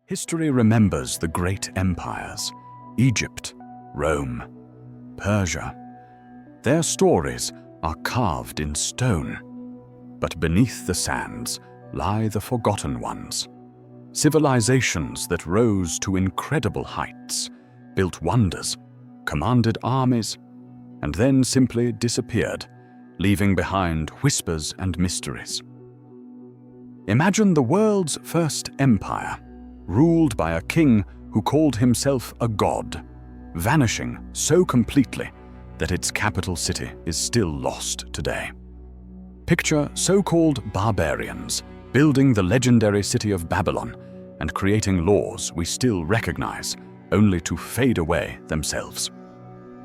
History remembers the great empires, Egypt, Rome, Persia. Their stories are carved in stone, but beneath the sands lie the forgotten ones. Civilizations that rose to incredible heights, built wonders, commanded armies, and then simply disappeared, leaving behind whispers and mysteries. Imagine the world's first empire, ruled by a king who called himself a god, vanishing so completely that its capital city is still lost today. Picture so-called barbarians building the legendary city of Babylon and creating laws we still recognize, only to fade away themselves.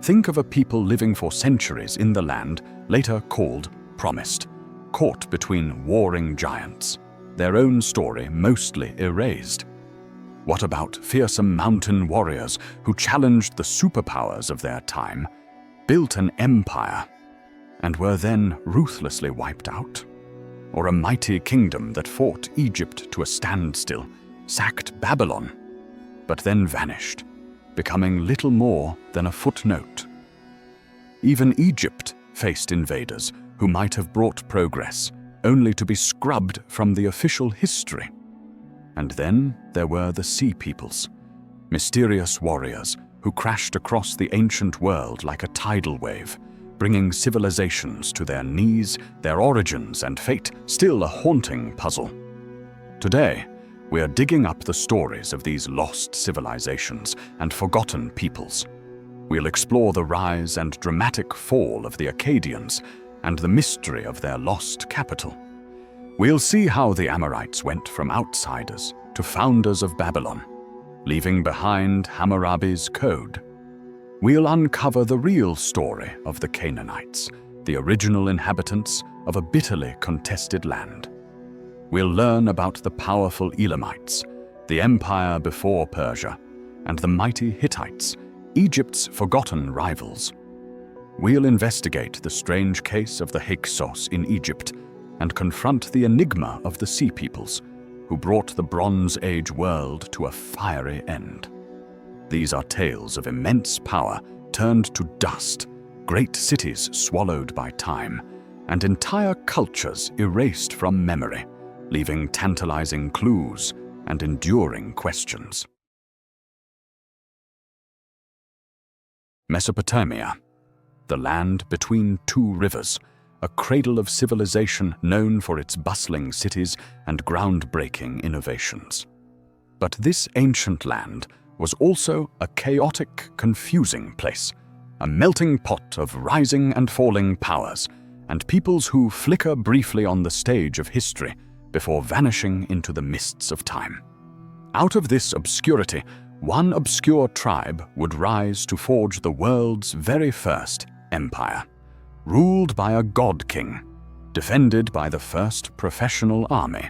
Think of a people living for centuries in the land later called promised, caught between warring giants, their own story mostly erased. What about fearsome mountain warriors who challenged the superpowers of their time, built an empire, and were then ruthlessly wiped out? Or a mighty kingdom that fought Egypt to a standstill, sacked Babylon, but then vanished, becoming little more than a footnote? Even Egypt faced invaders who might have brought progress, only to be scrubbed from the official history. And then there were the Sea Peoples, mysterious warriors who crashed across the ancient world like a tidal wave, bringing civilizations to their knees, their origins and fate still a haunting puzzle. Today, we are digging up the stories of these lost civilizations and forgotten peoples. We'll explore the rise and dramatic fall of the Akkadians and the mystery of their lost capital. We'll see how the Amorites went from outsiders to founders of Babylon, leaving behind Hammurabi's code. We'll uncover the real story of the Canaanites, the original inhabitants of a bitterly contested land. We'll learn about the powerful Elamites, the empire before Persia, and the mighty Hittites, Egypt's forgotten rivals. We'll investigate the strange case of the Hyksos in Egypt and confront the enigma of the Sea Peoples, who brought the Bronze Age world to a fiery end. These are tales of immense power turned to dust, great cities swallowed by time, and entire cultures erased from memory, leaving tantalizing clues and enduring questions. Mesopotamia, the land between two rivers, a cradle of civilization known for its bustling cities and groundbreaking innovations. But this ancient land was also a chaotic, confusing place, a melting pot of rising and falling powers, and peoples who flicker briefly on the stage of history before vanishing into the mists of time. Out of this obscurity, one obscure tribe would rise to forge the world's very first empire, ruled by a god-king, defended by the first professional army,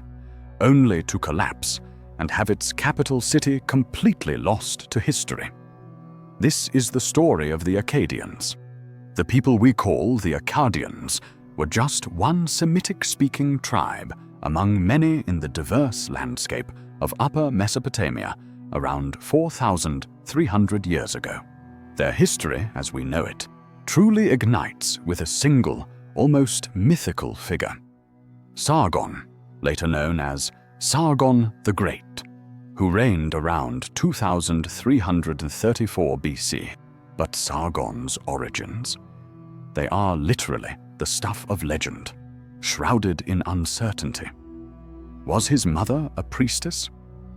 only to collapse and have its capital city completely lost to history. This is the story of the Akkadians. The people we call the Akkadians were just one Semitic-speaking tribe among many in the diverse landscape of Upper Mesopotamia around 4,300 years ago. Their history, as we know it, truly ignites with a single, almost mythical figure. Sargon, later known as Sargon the Great, who reigned around 2334 BC. But Sargon's origins? They are literally the stuff of legend, shrouded in uncertainty. Was his mother a priestess?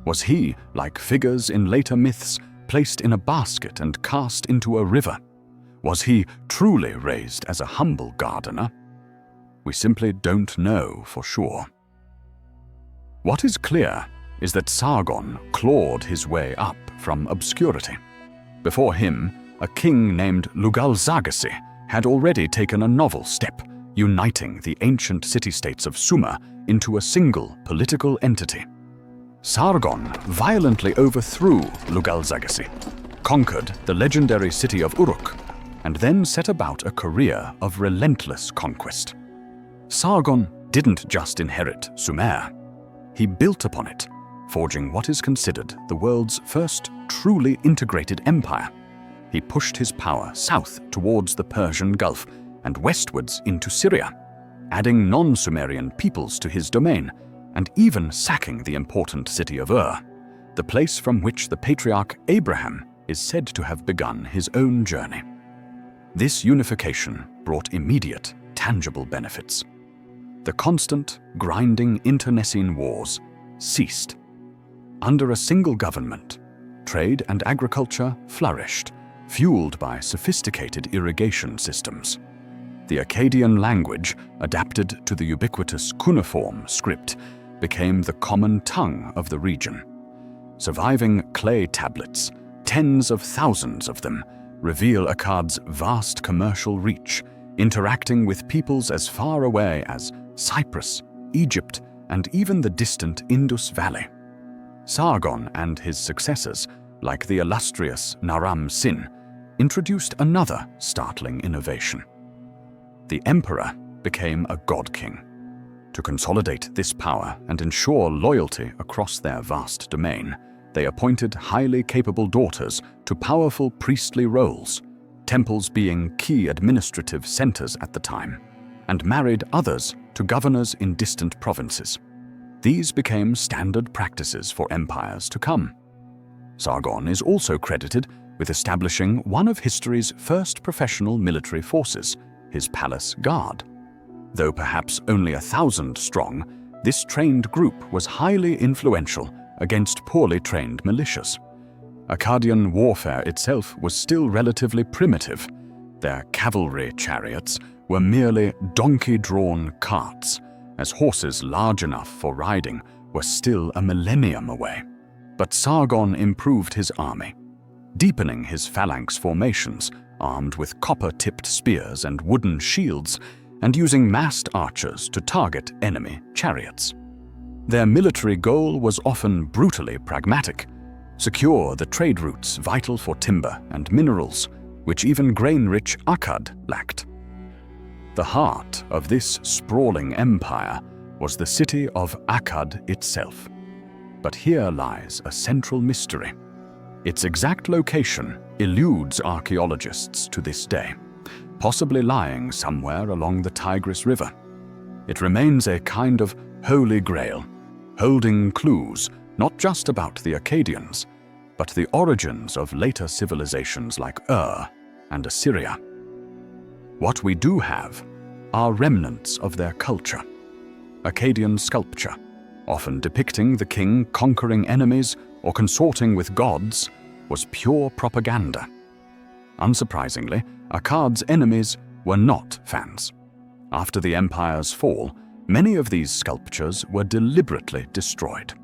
Was he, like figures in later myths, placed in a basket and cast into a river? Was he truly raised as a humble gardener? We simply don't know for sure. What is clear is that Sargon clawed his way up from obscurity. Before him, a king named Lugal-Zagassi had already taken a novel step, uniting the ancient city-states of Sumer into a single political entity. Sargon violently overthrew Lugal-Zagassi, conquered the legendary city of Uruk, and then set about a career of relentless conquest. Sargon didn't just inherit Sumer. He built upon it, forging what is considered the world's first truly integrated empire. He pushed his power south towards the Persian Gulf and westwards into Syria, adding non-Sumerian peoples to his domain, and even sacking the important city of Ur, the place from which the patriarch Abraham is said to have begun his own journey. This unification brought immediate, tangible benefits. The constant, grinding internecine wars ceased. Under a single government, trade and agriculture flourished, fueled by sophisticated irrigation systems. The Akkadian language, adapted to the ubiquitous cuneiform script, became the common tongue of the region. Surviving clay tablets, tens of thousands of them, reveal Akkad's vast commercial reach, interacting with peoples as far away as Cyprus, Egypt, and even the distant Indus Valley. Sargon and his successors, like the illustrious Naram Sin, introduced another startling innovation. The emperor became a god-king. To consolidate this power and ensure loyalty across their vast domain, they appointed highly capable daughters to powerful priestly roles, temples being key administrative centers at the time, and married others to governors in distant provinces. These became standard practices for empires to come. Sargon is also credited with establishing one of history's first professional military forces, his palace guard. Though perhaps only 1,000 strong, this trained group was highly influential against poorly trained militias. Akkadian warfare itself was still relatively primitive. Their cavalry chariots were merely donkey-drawn carts, as horses large enough for riding were still a millennium away. But Sargon improved his army, deepening his phalanx formations, armed with copper-tipped spears and wooden shields, and using massed archers to target enemy chariots. Their military goal was often brutally pragmatic: secure the trade routes vital for timber and minerals, which even grain-rich Akkad lacked. The heart of this sprawling empire was the city of Akkad itself. But here lies a central mystery. Its exact location eludes archaeologists to this day, possibly lying somewhere along the Tigris River. It remains a kind of holy grail, holding clues not just about the Akkadians, but the origins of later civilizations like Ur and Assyria. What we do have are remnants of their culture. Akkadian sculpture, often depicting the king conquering enemies or consorting with gods, was pure propaganda. Unsurprisingly, Akkad's enemies were not fans. After the empire's fall, many of these sculptures were deliberately destroyed.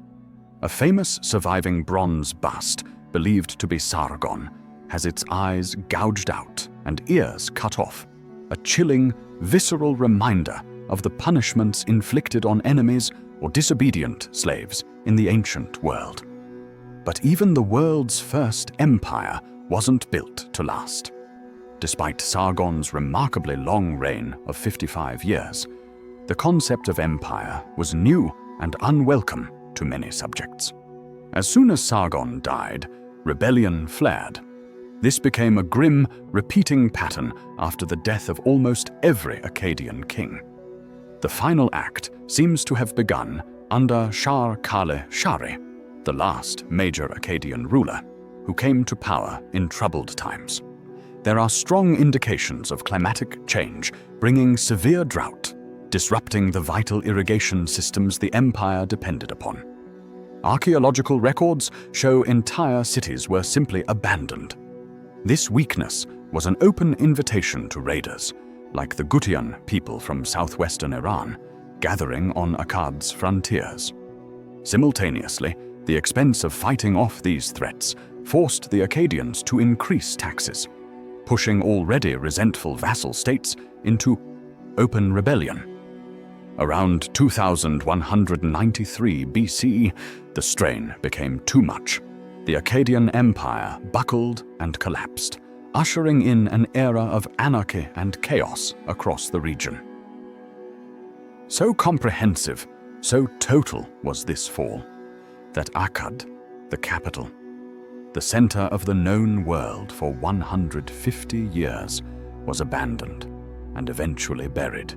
A famous surviving bronze bust, believed to be Sargon, has its eyes gouged out and ears cut off, a chilling, visceral reminder of the punishments inflicted on enemies or disobedient slaves in the ancient world. But even the world's first empire wasn't built to last. Despite Sargon's remarkably long reign of 55 years, the concept of empire was new and unwelcome to many subjects. As soon as Sargon died, rebellion flared. This became a grim, repeating pattern after the death of almost every Akkadian king. The final act seems to have begun under Shar-Kale-Shari, the last major Akkadian ruler, who came to power in troubled times. There are strong indications of climatic change, bringing severe drought, disrupting the vital irrigation systems the empire depended upon. Archaeological records show entire cities were simply abandoned. This weakness was an open invitation to raiders, like the Gutian people from southwestern Iran, gathering on Akkad's frontiers. Simultaneously, the expense of fighting off these threats forced the Akkadians to increase taxes, pushing already resentful vassal states into open rebellion. Around 2193 BCE, the strain became too much. The Akkadian Empire buckled and collapsed, ushering in an era of anarchy and chaos across the region. So comprehensive, so total was this fall. that Akkad, the capital, the center of the known world for 150 years, was abandoned and eventually buried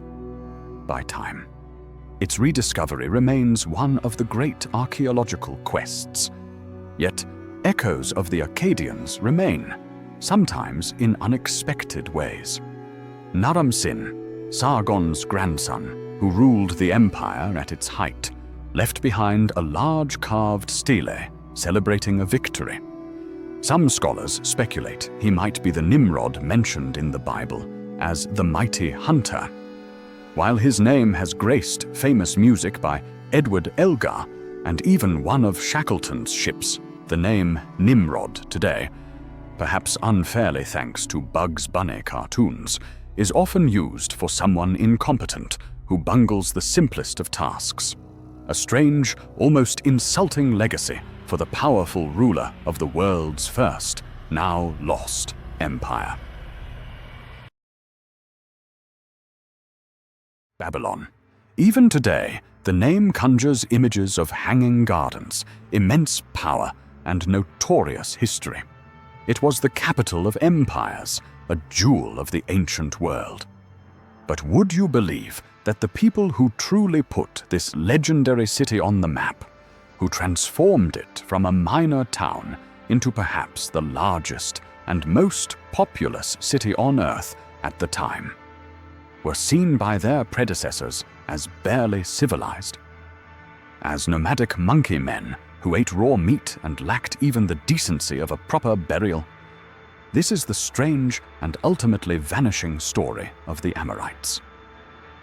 by time. Its rediscovery remains one of the great archaeological quests, yet echoes of the Akkadians remain, sometimes in unexpected ways. Naram-Sin, Sargon's grandson, who ruled the empire at its height, left behind a large carved stele celebrating a victory. Some scholars speculate he might be the Nimrod mentioned in the Bible as the mighty hunter. While his name has graced famous music by Edward Elgar and even one of Shackleton's ships, the name Nimrod today, perhaps unfairly thanks to Bugs Bunny cartoons, is often used for someone incompetent who bungles the simplest of tasks. A strange, almost insulting legacy for the powerful ruler of the world's first, now lost, empire. Babylon. Even today, the name conjures images of hanging gardens, immense power, and notorious history. It was the capital of empires, a jewel of the ancient world. But would you believe that the people who truly put this legendary city on the map, who transformed it from a minor town into perhaps the largest and most populous city on Earth at the time, were seen by their predecessors as barely civilized? As nomadic monkey men who ate raw meat and lacked even the decency of a proper burial? This is the strange and ultimately vanishing story of the Amorites.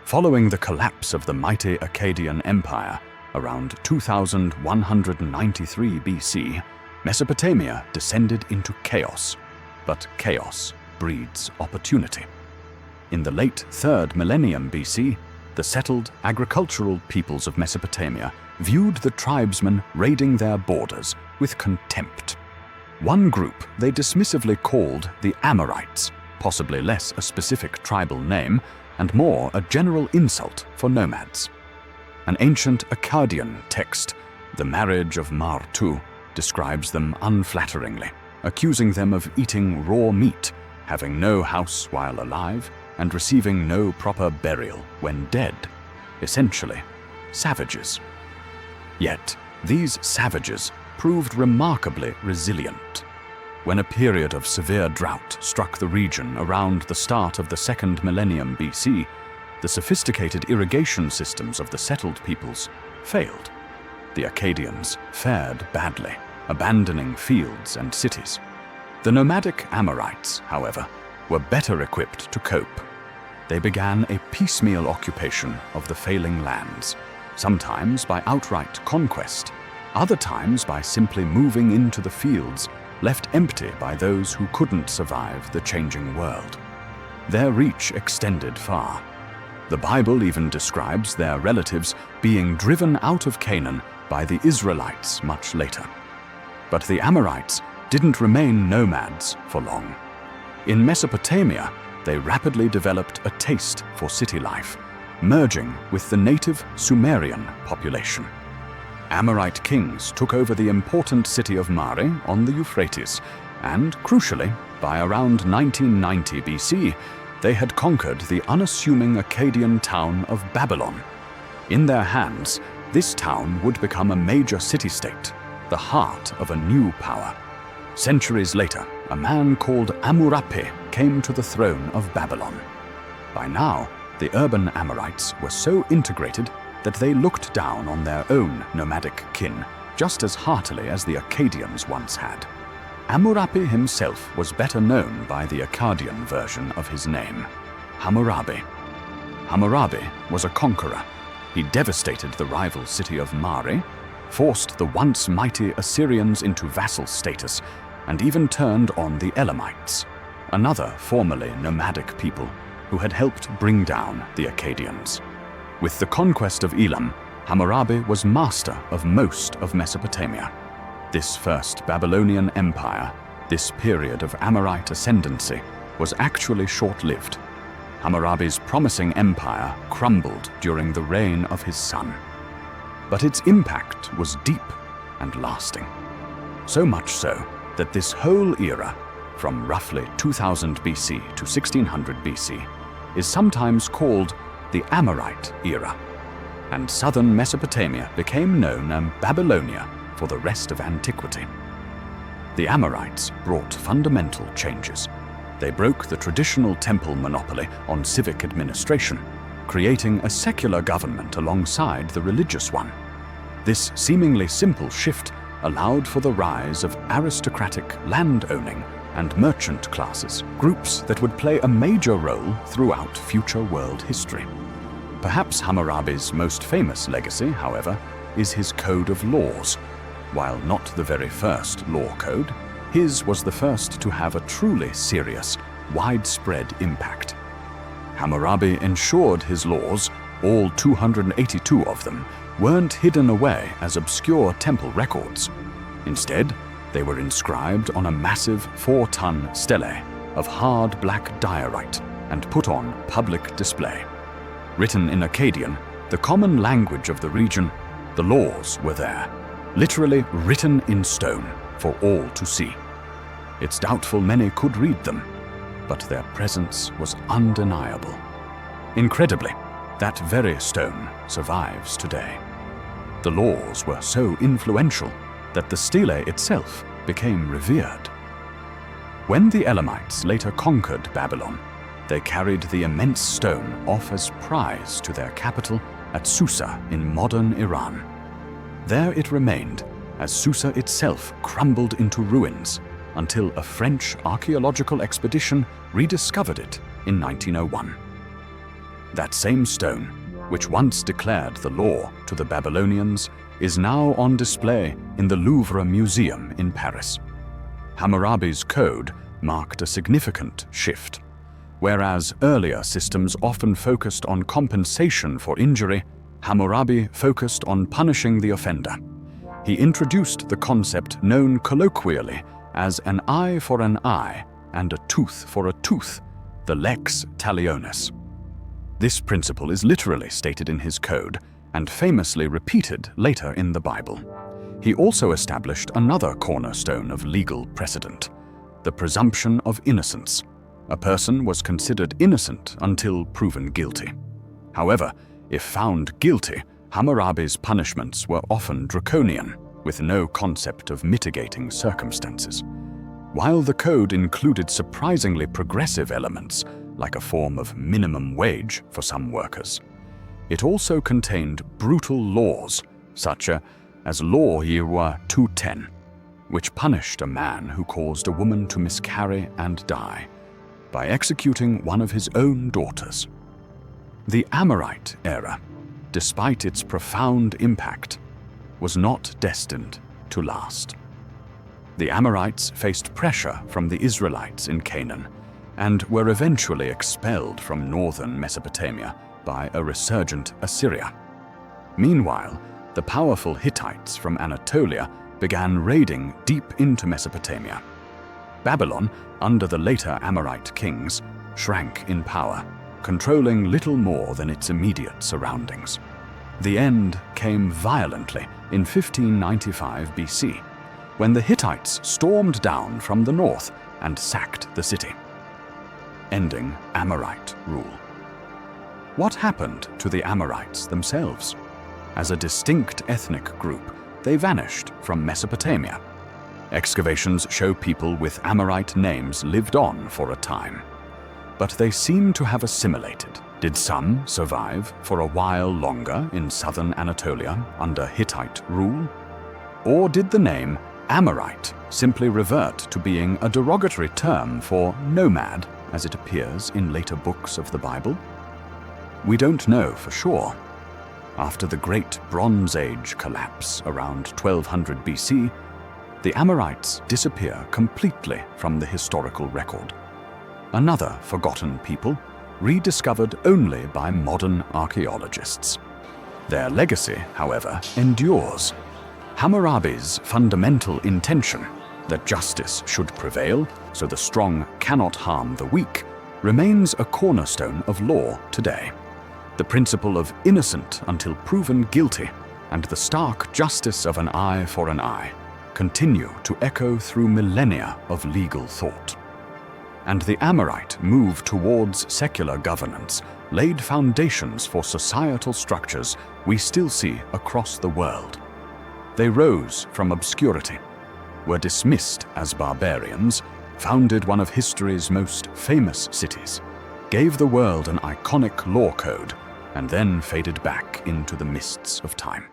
Following the collapse of the mighty Akkadian Empire around 2193 BC, Mesopotamia descended into chaos, but chaos breeds opportunity. In the late 3rd millennium BC, the settled agricultural peoples of Mesopotamia viewed the tribesmen raiding their borders with contempt. One group they dismissively called the Amorites, possibly less a specific tribal name and more a general insult for nomads. An ancient Akkadian text, The Marriage of Martu, describes them unflatteringly, accusing them of eating raw meat, having no house while alive, and receiving no proper burial when dead, essentially savages. Yet, these savages proved remarkably resilient. When a period of severe drought struck the region around the start of the 2nd millennium BC, the sophisticated irrigation systems of the settled peoples failed. The Akkadians fared badly, abandoning fields and cities. The nomadic Amorites, however, were better equipped to cope. They began a piecemeal occupation of the failing lands, sometimes by outright conquest, other times by simply moving into the fields left empty by those who couldn't survive the changing world. Their reach extended far. The Bible even describes their relatives being driven out of Canaan by the Israelites much later. But the Amorites didn't remain nomads for long. In Mesopotamia, they rapidly developed a taste for city life, merging with the native Sumerian population. Amorite kings took over the important city of Mari on the Euphrates, and crucially, by around 1990 BC, they had conquered the unassuming Akkadian town of Babylon. In their hands, this town would become a major city-state, the heart of a new power. Centuries later, a man called Hammurabi came to the throne of Babylon. By now, the urban Amorites were so integrated that they looked down on their own nomadic kin just as heartily as the Akkadians once had. Hammurabi himself was better known by the Akkadian version of his name, Hammurabi. Hammurabi was a conqueror. He devastated the rival city of Mari, forced the once mighty Assyrians into vassal status, and even turned on the Elamites, another formerly nomadic people who had helped bring down the Akkadians. With the conquest of Elam, Hammurabi was master of most of Mesopotamia. This first Babylonian empire, this period of Amorite ascendancy, was actually short-lived. Hammurabi's promising empire crumbled during the reign of his son. But its impact was deep. and lasting. So much so that this whole era, from roughly 2000 BC to 1600 BC, is sometimes called the Amorite era, and southern Mesopotamia became known as Babylonia for the rest of antiquity. The Amorites brought fundamental changes. They broke the traditional temple monopoly on civic administration, creating a secular government alongside the religious one. This seemingly simple shift allowed for the rise of aristocratic land-owning and merchant classes, groups that would play a major role throughout future world history. Perhaps Hammurabi's most famous legacy, however, is his Code of Laws. While not the very first law code, his was the first to have a truly serious, widespread impact. Hammurabi ensured his laws, all 282 of them, weren't hidden away as obscure temple records. Instead, they were inscribed on a massive 4-ton stele of hard black diorite and put on public display. Written in Akkadian, the common language of the region, the laws were there, literally written in stone for all to see. It's doubtful many could read them, but their presence was undeniable. Incredibly, that very stone survives today. The laws were so influential that the stele itself became revered. When the Elamites later conquered Babylon, they carried the immense stone off as prize to their capital at Susa in modern Iran. There it remained as Susa itself crumbled into ruins until a French archaeological expedition rediscovered it in 1901. That same stone, which once declared the law to the Babylonians, is now on display in the Louvre Museum in Paris. Hammurabi's code marked a significant shift. Whereas earlier systems often focused on compensation for injury, Hammurabi focused on punishing the offender. He introduced the concept known colloquially as an eye for an eye and a tooth for a tooth, the lex talionis. This principle is literally stated in his code and famously repeated later in the Bible. He also established another cornerstone of legal precedent, the presumption of innocence. A person was considered innocent until proven guilty. However, if found guilty, Hammurabi's punishments were often draconian, with no concept of mitigating circumstances. While the code included surprisingly progressive elements, like a form of minimum wage for some workers, it also contained brutal laws, such as Law Year 210, which punished a man who caused a woman to miscarry and die by executing one of his own daughters. The Amorite era, despite its profound impact, was not destined to last. The Amorites faced pressure from the Israelites in Canaan and were eventually expelled from northern Mesopotamia by a resurgent Assyria. Meanwhile, the powerful Hittites from Anatolia began raiding deep into Mesopotamia. Babylon, under the later Amorite kings, shrank in power, controlling little more than its immediate surroundings. The end came violently in 1595 BC, when the Hittites stormed down from the north and sacked the city, ending Amorite rule. What happened to the Amorites themselves? As a distinct ethnic group, they vanished from Mesopotamia. Excavations show people with Amorite names lived on for a time, but they seem to have assimilated. Did some survive for a while longer in southern Anatolia under Hittite rule? Or did the name Amorite simply revert to being a derogatory term for nomad, as it appears in later books of the Bible? We don't know for sure. After the Great Bronze Age collapse around 1200 BC, the Amorites disappear completely from the historical record. Another forgotten people, rediscovered only by modern archaeologists. Their legacy, however, endures. Hammurabi's fundamental intention, that justice should prevail so the strong cannot harm the weak, remains a cornerstone of law today. The principle of innocent until proven guilty and the stark justice of an eye for an eye continue to echo through millennia of legal thought. And the Amorite move towards secular governance laid foundations for societal structures we still see across the world. They rose from obscurity, were dismissed as barbarians, founded one of history's most famous cities, gave the world an iconic law code, and then faded back into the mists of time.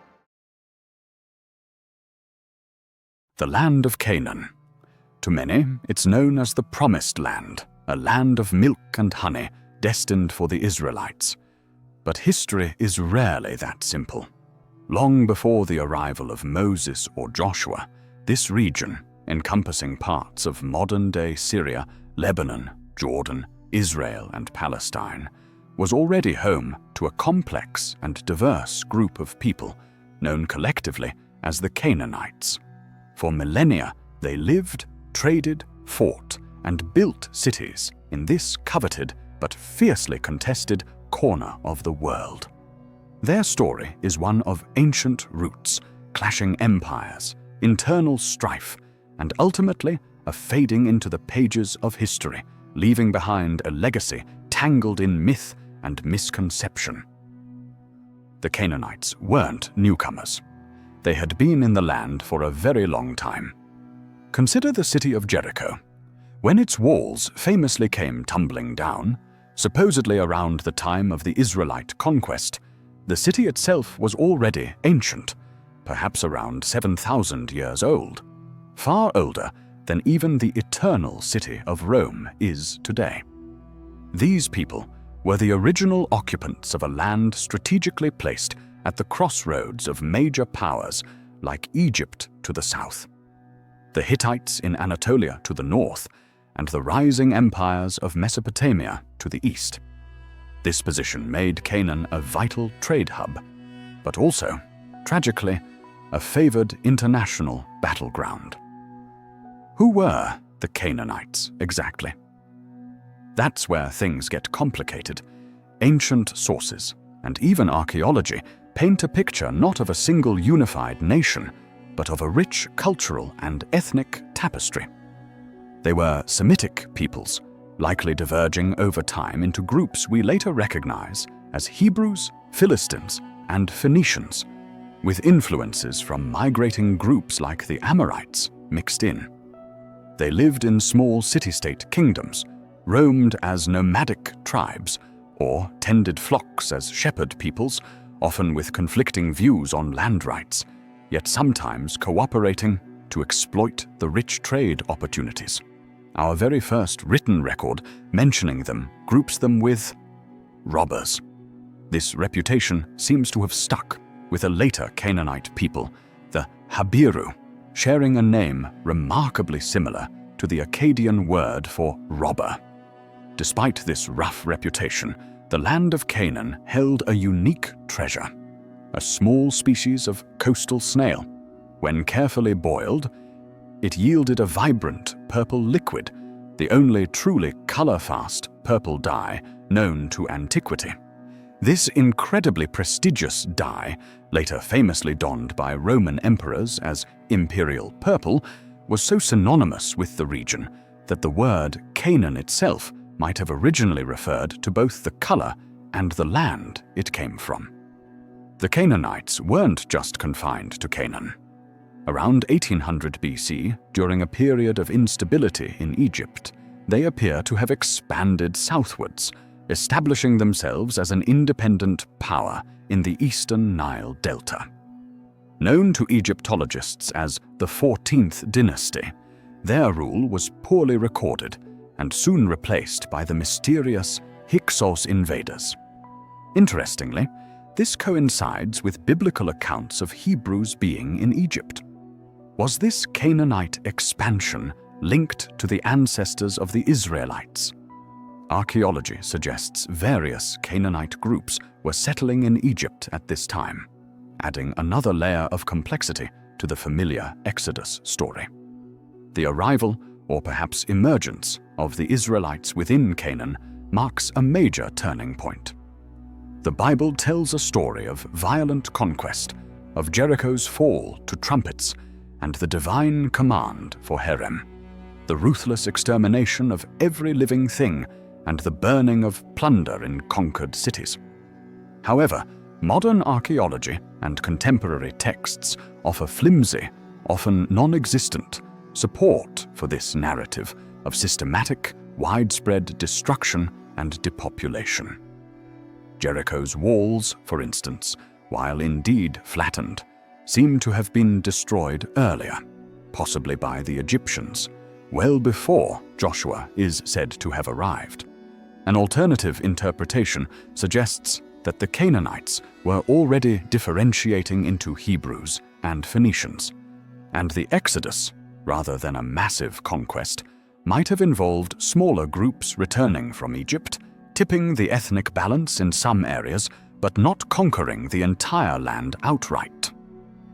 The land of Canaan. To many, it's known as the Promised Land, a land of milk and honey destined for the Israelites. But history is rarely that simple. Long before the arrival of Moses or Joshua, this region, encompassing parts of modern-day Syria, Lebanon, Jordan, Israel, and Palestine, was already home to a complex and diverse group of people known collectively as the Canaanites. For millennia, they lived, traded, fought, and built cities in this coveted but fiercely contested corner of the world. Their story is one of ancient roots, clashing empires, internal strife, and ultimately a fading into the pages of history, leaving behind a legacy tangled in myth and misconception. The Canaanites weren't newcomers. They had been in the land for a very long time. Consider the city of Jericho. When its walls famously came tumbling down, supposedly around the time of the Israelite conquest, the city itself was already ancient, perhaps around 7,000 years old, far older than even the eternal city of Rome is today. These people were the original occupants of a land strategically placed at the crossroads of major powers like Egypt to the south, the Hittites in Anatolia to the north, and the rising empires of Mesopotamia to the east. This position made Canaan a vital trade hub, but also, tragically, a favored international battleground. Who were the Canaanites exactly? That's where things get complicated. Ancient sources, and even archaeology, paint a picture not of a single unified nation, but of a rich cultural and ethnic tapestry. They were Semitic peoples, likely diverging over time into groups we later recognize as Hebrews, Philistines, and Phoenicians, with influences from migrating groups like the Amorites mixed in. They lived in small city-state kingdoms, roamed as nomadic tribes, or tended flocks as shepherd peoples, often with conflicting views on land rights, yet sometimes cooperating to exploit the rich trade opportunities. Our very first written record mentioning them groups them with robbers. This reputation seems to have stuck with a later Canaanite people, the Habiru, sharing a name remarkably similar to the Akkadian word for robber. Despite this rough reputation, the land of Canaan held a unique treasure, a small species of coastal snail. When carefully boiled, it yielded a vibrant purple liquid, the only truly color-fast purple dye known to antiquity. This incredibly prestigious dye, later famously donned by Roman emperors as imperial purple, was so synonymous with the region that the word Canaan itself might have originally referred to both the color and the land it came from. The Canaanites weren't just confined to Canaan. Around 1800 BC, during a period of instability in Egypt, they appear to have expanded southwards, establishing themselves as an independent power in the eastern Nile Delta. Known to Egyptologists as the 14th dynasty, their rule was poorly recorded and soon replaced by the mysterious Hyksos invaders. Interestingly, this coincides with biblical accounts of Hebrews being in Egypt. Was this Canaanite expansion linked to the ancestors of the Israelites? Archaeology suggests various Canaanite groups were settling in Egypt at this time, adding another layer of complexity to the familiar Exodus story. The arrival, or perhaps emergence, of the Israelites within Canaan marks a major turning point. The Bible tells a story of violent conquest, of Jericho's fall to trumpets and the divine command for Herem, the ruthless extermination of every living thing and the burning of plunder in conquered cities. However, modern archaeology and contemporary texts offer flimsy, often non-existent, support for this narrative of systematic, widespread destruction and depopulation. Jericho's walls, for instance, while indeed flattened, seem to have been destroyed earlier, possibly by the Egyptians, well before Joshua is said to have arrived. An alternative interpretation suggests that the Canaanites were already differentiating into Hebrews and Phoenicians, and the Exodus, rather than a massive conquest, might have involved smaller groups returning from Egypt, tipping the ethnic balance in some areas, but not conquering the entire land outright.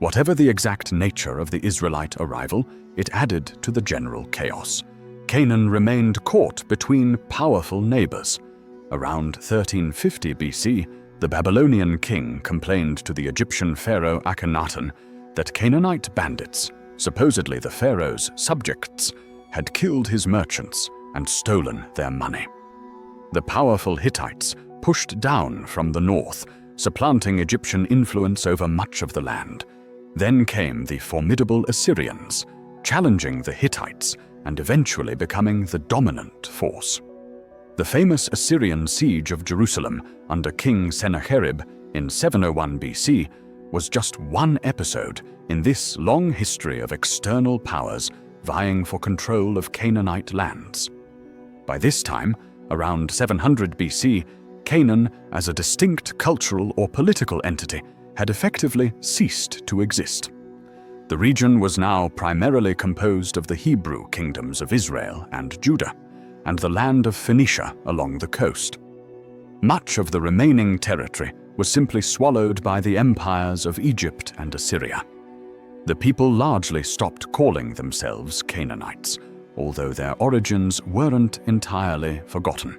Whatever the exact nature of the Israelite arrival, it added to the general chaos. Canaan remained caught between powerful neighbors. Around 1350 BC, the Babylonian king complained to the Egyptian pharaoh Akhenaten that Canaanite bandits, supposedly the pharaoh's subjects, had killed his merchants and stolen their money. The powerful Hittites pushed down from the north, supplanting Egyptian influence over much of the land. Then came the formidable Assyrians, challenging the Hittites and eventually becoming the dominant force. The famous Assyrian siege of Jerusalem under King Sennacherib in 701 BC was just one episode in this long history of external powers vying for control of Canaanite lands. By this time, around 700 BC, Canaan, as a distinct cultural or political entity, had effectively ceased to exist. The region was now primarily composed of the Hebrew kingdoms of Israel and Judah, and the land of Phoenicia along the coast. Much of the remaining territory was simply swallowed by the empires of Egypt and Assyria. The people largely stopped calling themselves Canaanites, although their origins weren't entirely forgotten.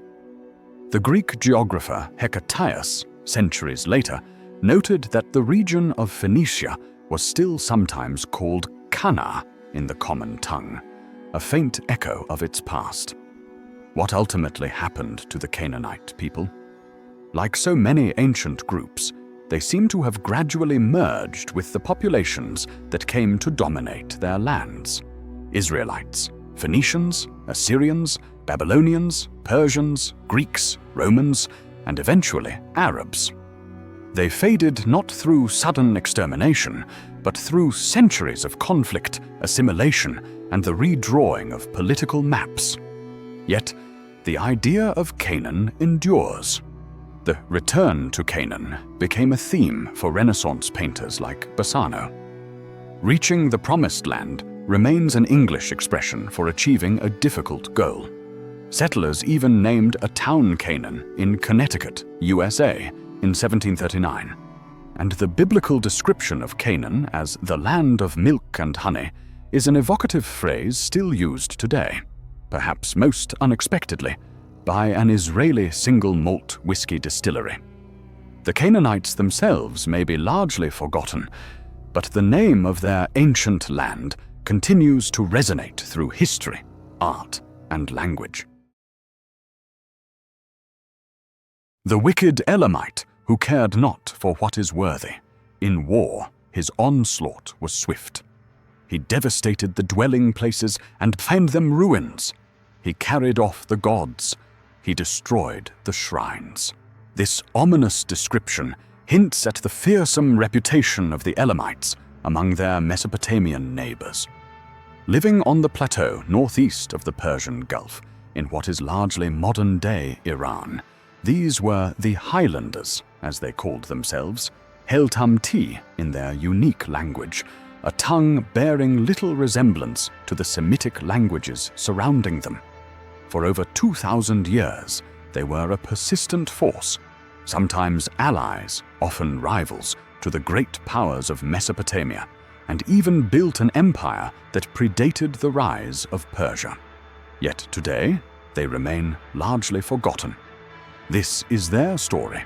The Greek geographer Hecataeus, centuries later, noted that the region of Phoenicia was still sometimes called Cana in the common tongue, a faint echo of its past. What ultimately happened to the Canaanite people? Like so many ancient groups, they seem to have gradually merged with the populations that came to dominate their lands. Israelites, Phoenicians, Assyrians, Babylonians, Persians, Greeks, Romans, and eventually Arabs. They faded not through sudden extermination, but through centuries of conflict, assimilation, and the redrawing of political maps. Yet, the idea of Canaan endures. The return to Canaan became a theme for Renaissance painters like Bassano. Reaching the Promised Land remains an English expression for achieving a difficult goal. Settlers even named a town Canaan in Connecticut, USA, in 1739. And the biblical description of Canaan as the land of milk and honey is an evocative phrase still used today, perhaps most unexpectedly, by an Israeli single malt whiskey distillery. The Canaanites themselves may be largely forgotten, but the name of their ancient land continues to resonate through history, art, and language. The wicked Elamite who cared not for what is worthy. In war, his onslaught was swift. He devastated the dwelling places and found them ruins. He carried off the gods. He destroyed the shrines. This ominous description hints at the fearsome reputation of the Elamites among their Mesopotamian neighbors. Living on the plateau northeast of the Persian Gulf, in what is largely modern-day Iran, these were the Highlanders, as they called themselves, Heltamti in their unique language, a tongue bearing little resemblance to the Semitic languages surrounding them. For over 2,000 years, they were a persistent force, sometimes allies, often rivals, to the great powers of Mesopotamia, and even built an empire that predated the rise of Persia. Yet today, they remain largely forgotten. This is their story.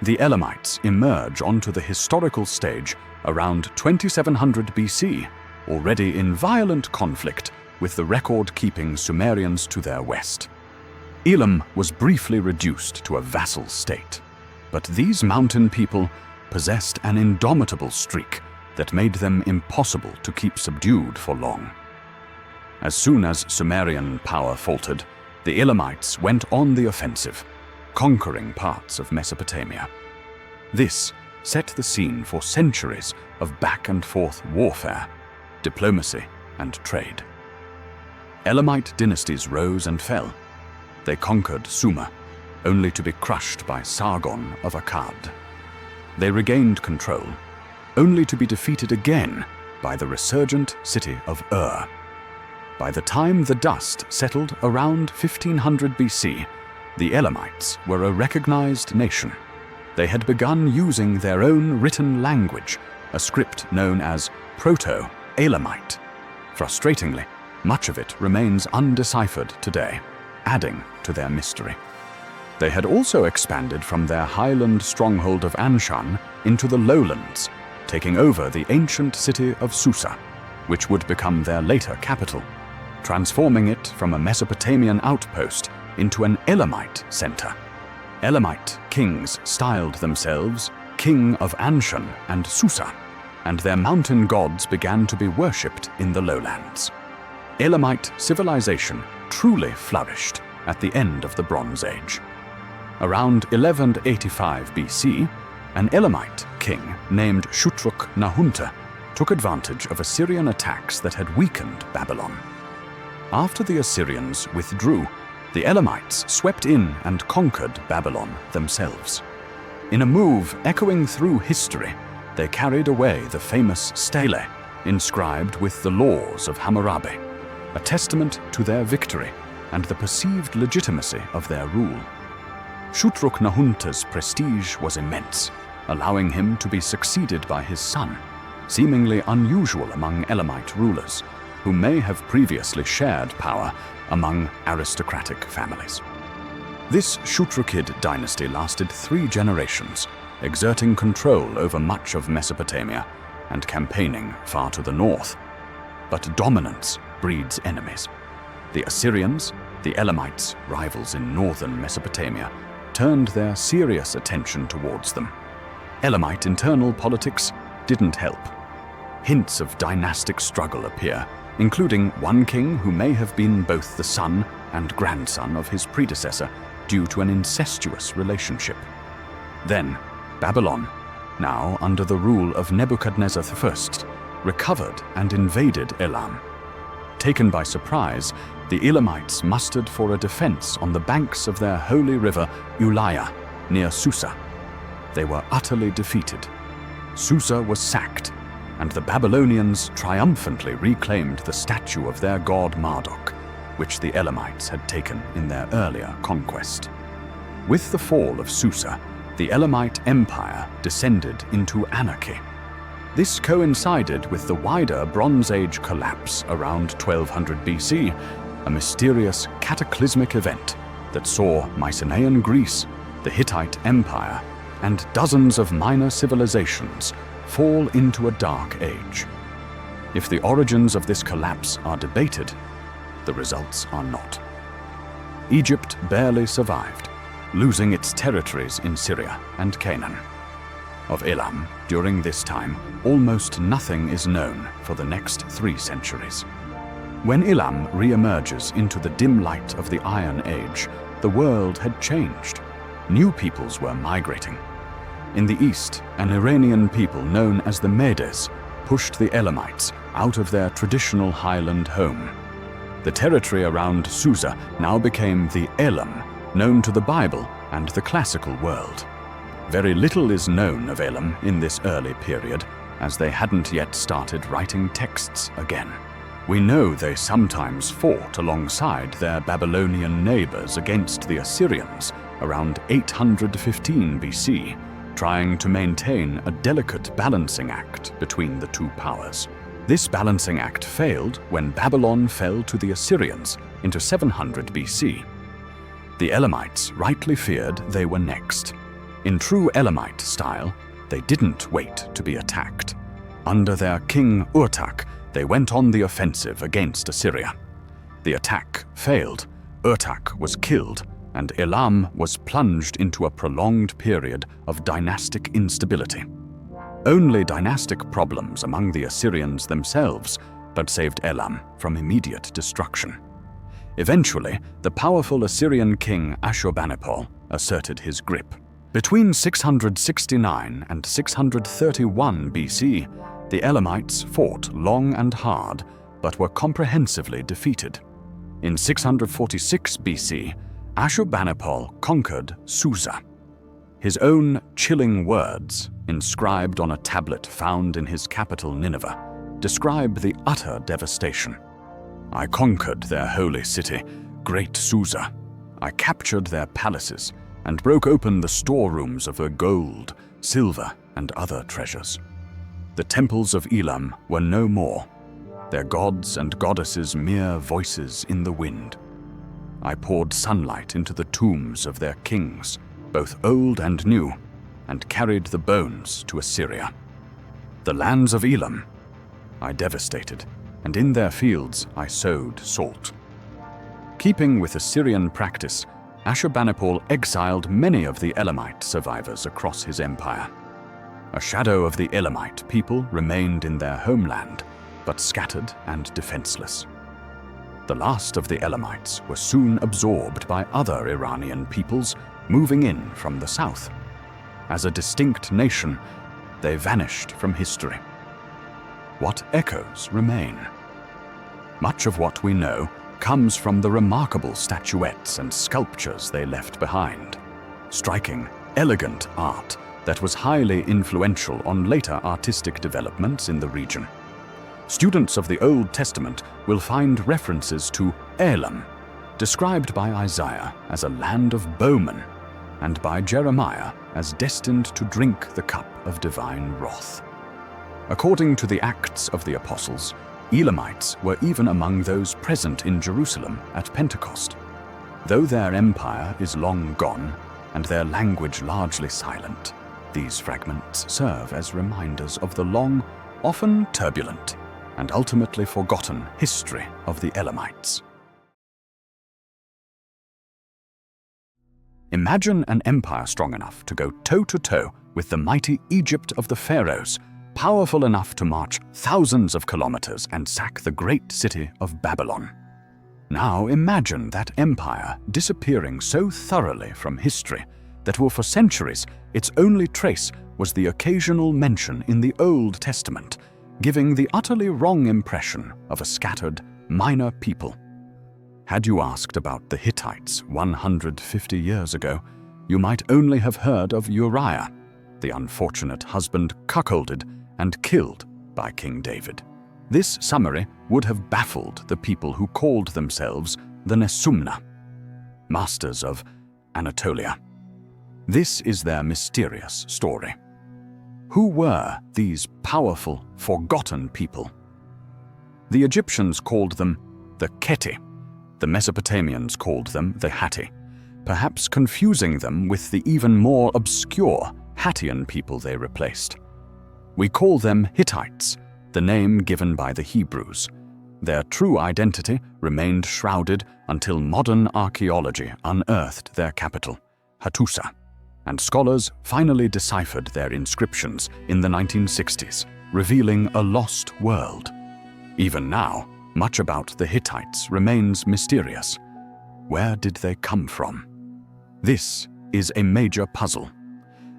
The Elamites emerge onto the historical stage around 2700 BC, already in violent conflict with the record-keeping Sumerians to their west. Elam was briefly reduced to a vassal state, but these mountain people possessed an indomitable streak that made them impossible to keep subdued for long. As soon as Sumerian power faltered, the Elamites went on the offensive, conquering parts of Mesopotamia. This set the scene for centuries of back-and-forth warfare, diplomacy, and trade. Elamite dynasties rose and fell. They conquered Sumer, only to be crushed by Sargon of Akkad. They regained control, only to be defeated again by the resurgent city of Ur. By the time the dust settled around 1500 BC, the Elamites were a recognized nation. They had begun using their own written language, a script known as Proto-Elamite. Frustratingly, much of it remains undeciphered today, adding to their mystery. They had also expanded from their highland stronghold of Anshan into the lowlands, taking over the ancient city of Susa, which would become their later capital, transforming it from a Mesopotamian outpost into an Elamite center. Elamite kings styled themselves King of Anshan and Susa, and their mountain gods began to be worshipped in the lowlands. Elamite civilization truly flourished at the end of the Bronze Age. Around 1185 BC, an Elamite king named Shutruk-Nahunta took advantage of Assyrian attacks that had weakened Babylon. After the Assyrians withdrew, the Elamites swept in and conquered Babylon themselves. In a move echoing through history, they carried away the famous stele inscribed with the laws of Hammurabi, a testament to their victory and the perceived legitimacy of their rule. Shutruk-Nahunta's prestige was immense, allowing him to be succeeded by his son, seemingly unusual among Elamite rulers, who may have previously shared power among aristocratic families. This Shutrukid dynasty lasted 3 generations, exerting control over much of Mesopotamia and campaigning far to the north. But dominance breeds enemies. The Assyrians, the Elamites, rivals in northern Mesopotamia, turned their serious attention towards them. Elamite internal politics didn't help. Hints of dynastic struggle appear, including one king who may have been both the son and grandson of his predecessor due to an incestuous relationship. Then, Babylon, now under the rule of Nebuchadnezzar I, recovered and invaded Elam. Taken by surprise, the Elamites mustered for a defense on the banks of their holy river Ulaya, near Susa. They were utterly defeated. Susa was sacked, and the Babylonians triumphantly reclaimed the statue of their god Marduk, which the Elamites had taken in their earlier conquest. With the fall of Susa, the Elamite Empire descended into anarchy. This coincided with the wider Bronze Age collapse around 1200 BC, a mysterious cataclysmic event that saw Mycenaean Greece, the Hittite Empire, and dozens of minor civilizations fall into a dark age. If the origins of this collapse are debated, the results are not. Egypt barely survived, losing its territories in Syria and Canaan. Of Elam, during this time, almost nothing is known for the next 3 centuries. When Elam re-emerges into the dim light of the Iron Age, the world had changed. New peoples were migrating. In the east, an Iranian people known as the Medes pushed the Elamites out of their traditional highland home. The territory around Susa now became the Elam, known to the Bible and the classical world. Very little is known of Elam in this early period, as they hadn't yet started writing texts again. We know they sometimes fought alongside their Babylonian neighbors against the Assyrians around 815 BC, trying to maintain a delicate balancing act between the two powers. This balancing act failed when Babylon fell to the Assyrians into 700 BC. The Elamites rightly feared they were next. In true Elamite style, they didn't wait to be attacked. Under their king Urtak, they went on the offensive against Assyria. The attack failed, Urtak was killed, and Elam was plunged into a prolonged period of dynastic instability. Only dynastic problems among the Assyrians themselves had saved Elam from immediate destruction. Eventually, the powerful Assyrian king Ashurbanipal asserted his grip. Between 669 and 631 BC, the Elamites fought long and hard, but were comprehensively defeated. In 646 BC, Ashurbanipal conquered Susa. His own chilling words, inscribed on a tablet found in his capital Nineveh, describe the utter devastation. "I conquered their holy city, great Susa. I captured their palaces and broke open the storerooms of their gold, silver, and other treasures. The temples of Elam were no more, their gods and goddesses mere voices in the wind. I poured sunlight into the tombs of their kings, both old and new, and carried the bones to Assyria. The lands of Elam I devastated, and in their fields I sowed salt." Keeping with Assyrian practice, Ashurbanipal exiled many of the Elamite survivors across his empire. A shadow of the Elamite people remained in their homeland, but scattered and defenseless. The last of the Elamites were soon absorbed by other Iranian peoples moving in from the south. As a distinct nation, they vanished from history. What echoes remain? Much of what we know comes from the remarkable statuettes and sculptures they left behind. Striking, elegant art that was highly influential on later artistic developments in the region. Students of the Old Testament will find references to Elam, described by Isaiah as a land of bowmen, and by Jeremiah as destined to drink the cup of divine wrath. According to the Acts of the Apostles, Elamites were even among those present in Jerusalem at Pentecost. Though their empire is long gone and their language largely silent, these fragments serve as reminders of the long, often turbulent, and ultimately forgotten history of the Elamites. Imagine an empire strong enough to go toe-to-toe with the mighty Egypt of the pharaohs, powerful enough to march thousands of kilometers and sack the great city of Babylon. Now imagine that empire disappearing so thoroughly from history that for centuries its only trace was the occasional mention in the Old Testament, giving the utterly wrong impression of a scattered, minor people. Had you asked about the Hittites 150 years ago, you might only have heard of Uriah, the unfortunate husband cuckolded and killed by King David. This summary would have baffled the people who called themselves the Nesumna, masters of Anatolia. This is their mysterious story. Who were these powerful, forgotten people? The Egyptians called them the Keti. The Mesopotamians called them the Hatti, perhaps confusing them with the even more obscure Hattian people they replaced. We call them Hittites, the name given by the Hebrews. Their true identity remained shrouded until modern archaeology unearthed their capital, Hattusa, and scholars finally deciphered their inscriptions in the 1960s, revealing a lost world. Even now, much about the Hittites remains mysterious. Where did they come from? This is a major puzzle.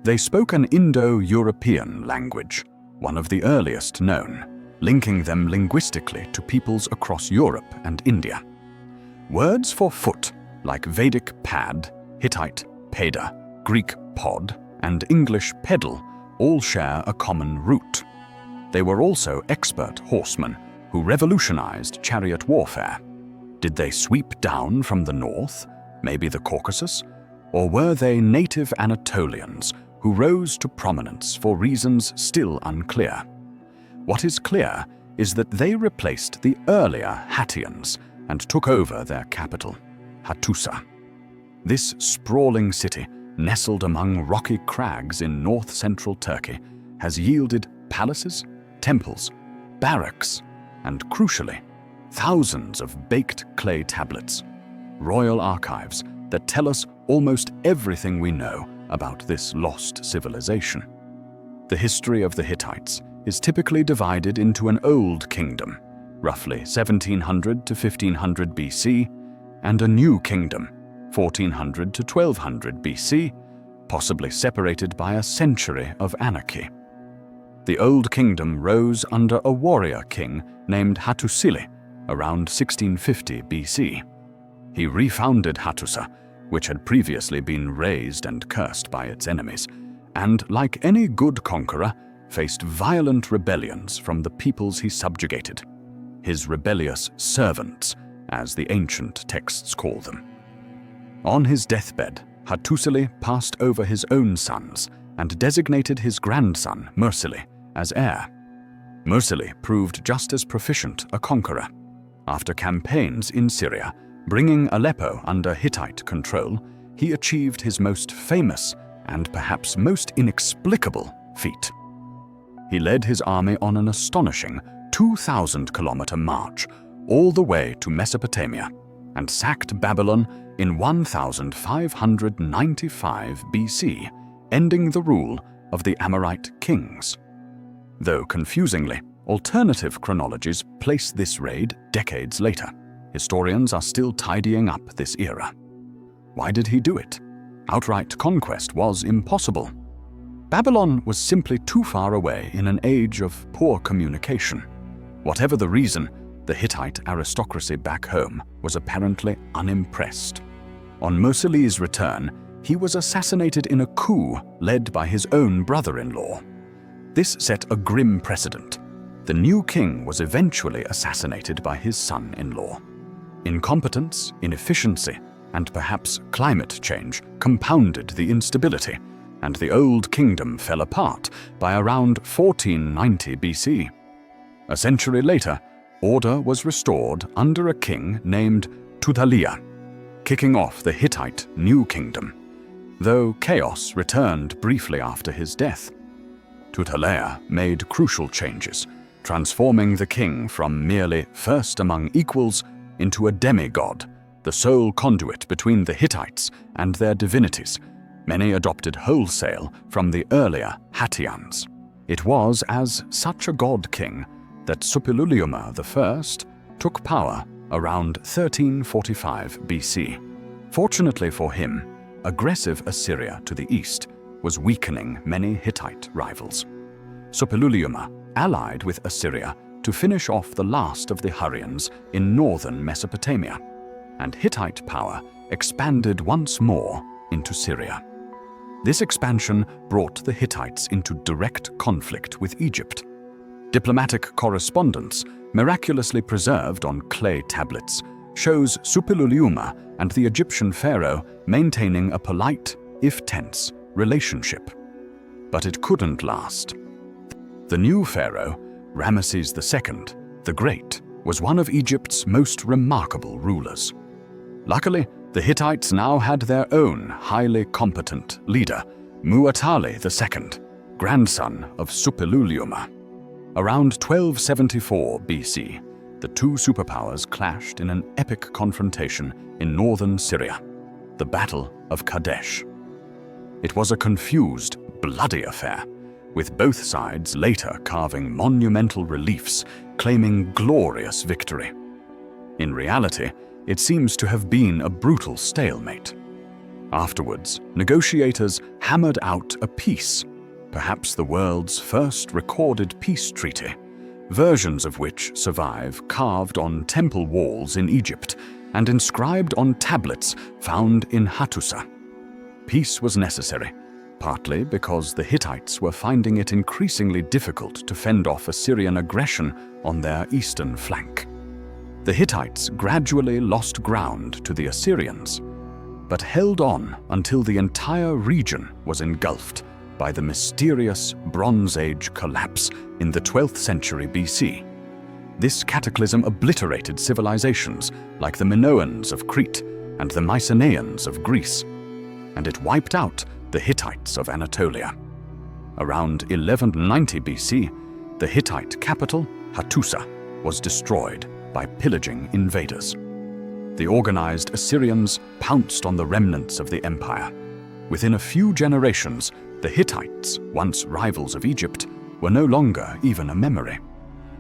They spoke an Indo-European language, one of the earliest known, linking them linguistically to peoples across Europe and India. Words for foot, like Vedic pad, Hittite peda, Greek pod, and English pedal, all share a common root. They were also expert horsemen who revolutionized chariot warfare. Did they sweep down from the north, maybe the Caucasus, or were they native Anatolians who rose to prominence for reasons still unclear? What is clear is that they replaced the earlier Hattians and took over their capital, Hattusa. This sprawling city nestled among rocky crags in north-central Turkey, has yielded palaces, temples, barracks, and crucially, thousands of baked clay tablets, royal archives that tell us almost everything we know about this lost civilization. The history of the Hittites is typically divided into an Old Kingdom, roughly 1700 to 1500 BC, and a New Kingdom, 1400 to 1200 BC, possibly separated by a century of anarchy. The Old Kingdom rose under a warrior king named Hattusili around 1650 BC. He refounded Hattusa, which had previously been razed and cursed by its enemies, and, like any good conqueror, faced violent rebellions from the peoples he subjugated, his rebellious servants, as the ancient texts call them. On his deathbed, Hattusili passed over his own sons and designated his grandson, Mursili, as heir. Mursili proved just as proficient a conqueror. After campaigns in Syria, bringing Aleppo under Hittite control, he achieved his most famous and perhaps most inexplicable feat. He led his army on an astonishing 2,000-kilometer march all the way to Mesopotamia and sacked Babylon in 1595 BC, ending the rule of the Amorite kings. Though confusingly, alternative chronologies place this raid decades later. Historians are still tidying up this era. Why did he do it? Outright conquest was impossible. Babylon was simply too far away in an age of poor communication. Whatever the reason, the Hittite aristocracy back home was apparently unimpressed. On Mursili's return, he was assassinated in a coup led by his own brother-in-law. This set a grim precedent. The new king was eventually assassinated by his son-in-law. Incompetence, inefficiency, and perhaps climate change compounded the instability, and the Old Kingdom fell apart by around 1490 BC. A century later, order was restored under a king named Tudhaliya, kicking off the Hittite New Kingdom, though chaos returned briefly after his death. Tudhaliya made crucial changes, transforming the king from merely first among equals into a demigod, the sole conduit between the Hittites and their divinities. Many adopted wholesale from the earlier Hattians. It was as such a god-king that Suppiluliuma I took power around 1345 BC. Fortunately for him, aggressive Assyria to the east was weakening many Hittite rivals. Suppiluliuma allied with Assyria to finish off the last of the Hurrians in northern Mesopotamia, and Hittite power expanded once more into Syria. This expansion brought the Hittites into direct conflict with Egypt. Diplomatic correspondence, miraculously preserved on clay tablets, shows Suppiluliuma and the Egyptian pharaoh maintaining a polite, if tense, relationship. But it couldn't last. The new pharaoh, Ramesses II, the Great, was one of Egypt's most remarkable rulers. Luckily, the Hittites now had their own highly competent leader, Muwatalli II, grandson of Suppiluliuma. Around 1274 BC, the two superpowers clashed in an epic confrontation in northern Syria, the Battle of Kadesh. It was a confused, bloody affair, with both sides later carving monumental reliefs claiming glorious victory. In reality, it seems to have been a brutal stalemate. Afterwards, negotiators hammered out a peace, perhaps the world's first recorded peace treaty, versions of which survive carved on temple walls in Egypt and inscribed on tablets found in Hattusa. Peace was necessary, partly because the Hittites were finding it increasingly difficult to fend off Assyrian aggression on their eastern flank. The Hittites gradually lost ground to the Assyrians, but held on until the entire region was engulfed by the mysterious Bronze Age collapse in the 12th century BC. This cataclysm obliterated civilizations like the Minoans of Crete and the Mycenaeans of Greece. and it wiped out the Hittites of Anatolia. Around 1190 BC, the Hittite capital, Hattusa, was destroyed by pillaging invaders. The organized Assyrians pounced on the remnants of the empire. Within a few generations, the Hittites, once rivals of Egypt, were no longer even a memory.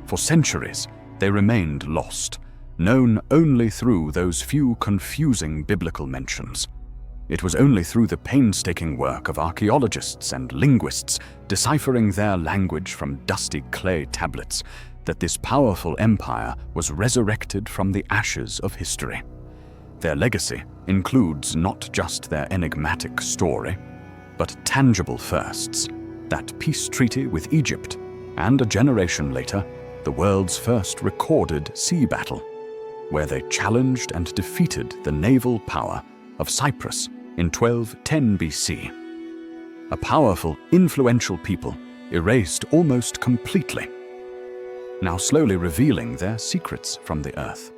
For centuries, they remained lost, known only through those few confusing biblical mentions. It was only through the painstaking work of archaeologists and linguists deciphering their language from dusty clay tablets that this powerful empire was resurrected from the ashes of history. Their legacy includes not just their enigmatic story, but tangible firsts, that peace treaty with Egypt, and a generation later, the world's first recorded sea battle, where they challenged and defeated the naval power of Cyprus in 1210 BC. A powerful, influential people erased almost completely, now slowly revealing their secrets from the earth.